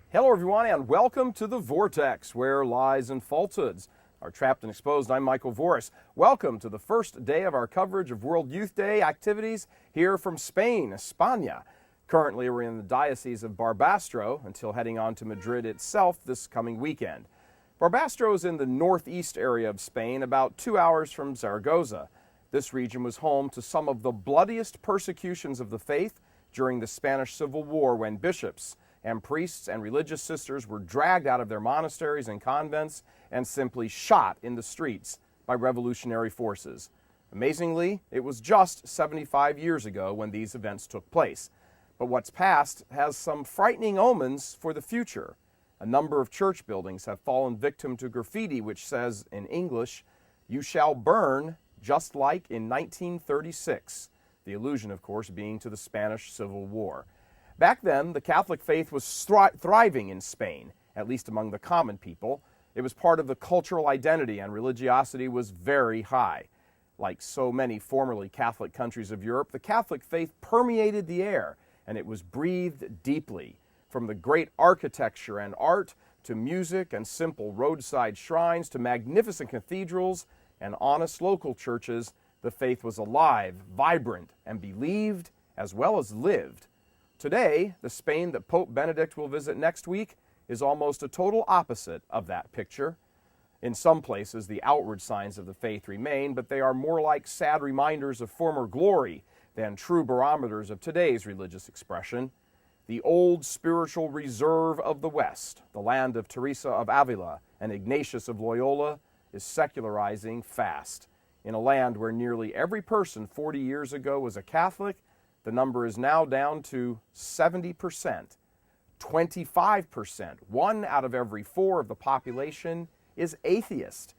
Hello everyone and welcome to the Vortex, where lies and falsehoods are trapped and exposed. I'm Michael Voris. Welcome to the first day of our coverage of World Youth Day activities here from Spain, España. Currently we're in the Diocese of Barbastro until heading on to Madrid itself this coming weekend. Barbastro is in the northeast area of Spain, about 2 hours from Zaragoza. This region was home to some of the bloodiest persecutions of the faith during the Spanish Civil War, when bishops and priests and religious sisters were dragged out of their monasteries and convents and simply shot in the streets by revolutionary forces. Amazingly, it was just 75 years ago when these events took place. But what's past has some frightening omens for the future. A number of church buildings have fallen victim to graffiti which says in English, "You shall burn just like in 1936." The allusion, of course, being to the Spanish Civil War. Back then, the Catholic faith was thriving in Spain, at least among the common people. It was part of the cultural identity, and religiosity was very high. Like so many formerly Catholic countries of Europe, the Catholic faith permeated the air, and it was breathed deeply. From the great architecture and art, to music and simple roadside shrines, to magnificent cathedrals and honest local churches, the faith was alive, vibrant, and believed as well as lived. Today, the Spain that Pope Benedict will visit next week is almost a total opposite of that picture. In some places, the outward signs of the faith remain, but they are more like sad reminders of former glory than true barometers of today's religious expression. The old spiritual reserve of the West, the land of Teresa of Avila and Ignatius of Loyola, is secularizing fast. In a land where nearly every person 40 years ago was a Catholic, the number is now down to 70%. 25%, 1 out of every 4 of the population, is atheist.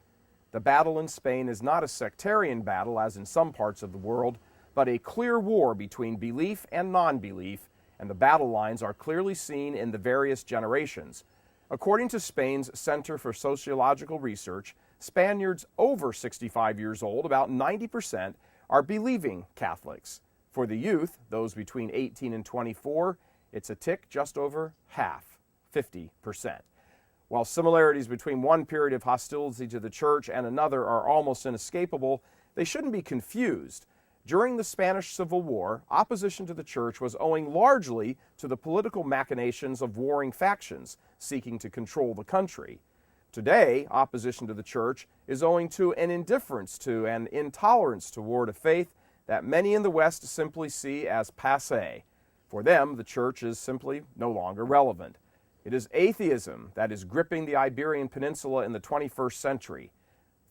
The battle in Spain is not a sectarian battle, as in some parts of the world, but a clear war between belief and non-belief, and the battle lines are clearly seen in the various generations. According to Spain's Center for Sociological Research, Spaniards over 65 years old, about 90%, are believing Catholics. For the youth, those between 18 and 24, it's a tick just over half, 50%. While similarities between one period of hostility to the church and another are almost inescapable, they shouldn't be confused. During the Spanish Civil War, opposition to the church was owing largely to the political machinations of warring factions seeking to control the country. Today, opposition to the church is owing to an indifference to and intolerance toward a faith that many in the West simply see as passé. For them, the church is simply no longer relevant. It is atheism that is gripping the Iberian Peninsula in the 21st century.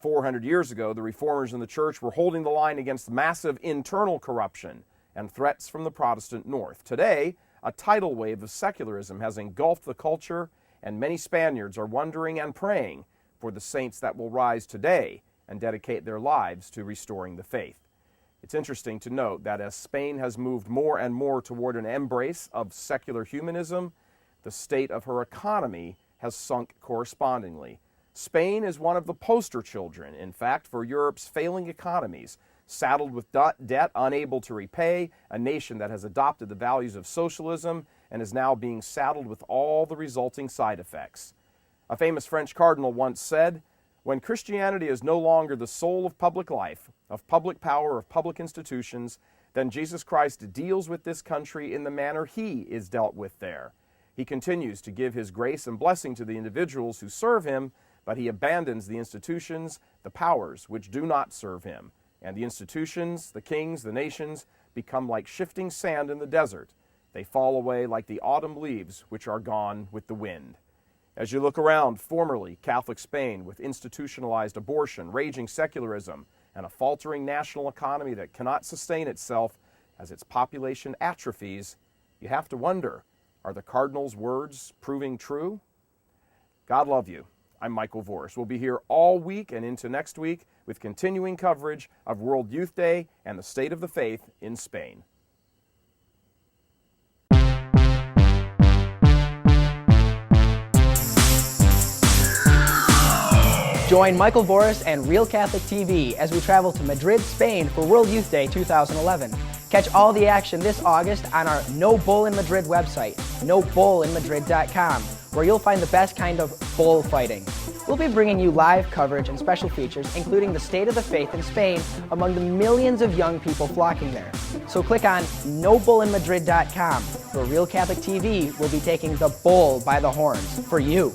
400 years ago, the reformers in the church were holding the line against massive internal corruption and threats from the Protestant North. Today, a tidal wave of secularism has engulfed the culture, and many Spaniards are wondering and praying for the saints that will rise today and dedicate their lives to restoring the faith. It's interesting to note that as Spain has moved more and more toward an embrace of secular humanism, the state of her economy has sunk correspondingly. Spain is one of the poster children, in fact, for Europe's failing economies, saddled with debt unable to repay, a nation that has adopted the values of socialism and is now being saddled with all the resulting side effects. A famous French cardinal once said, "When Christianity is no longer the soul of public life, of public power, of public institutions, then Jesus Christ deals with this country in the manner he is dealt with there. He continues to give his grace and blessing to the individuals who serve him, but he abandons the institutions, the powers which do not serve him. And the institutions, the kings, the nations, become like shifting sand in the desert. They fall away like the autumn leaves which are gone with the wind." As you look around formerly Catholic Spain with institutionalized abortion, raging secularism, and a faltering national economy that cannot sustain itself as its population atrophies, you have to wonder, are the Cardinal's words proving true? God love you. I'm Michael Voris. We'll be here all week and into next week with continuing coverage of World Youth Day and the state of the faith in Spain. Join Michael Voris and Real Catholic TV as we travel to Madrid, Spain for World Youth Day 2011. Catch all the action this August on our No Bull in Madrid website, nobullinmadrid.com, where you'll find the best kind of bullfighting. We'll be bringing you live coverage and special features, including the state of the faith in Spain among the millions of young people flocking there. So click on nobullinmadrid.com, where Real Catholic TV will be taking the bull by the horns for you.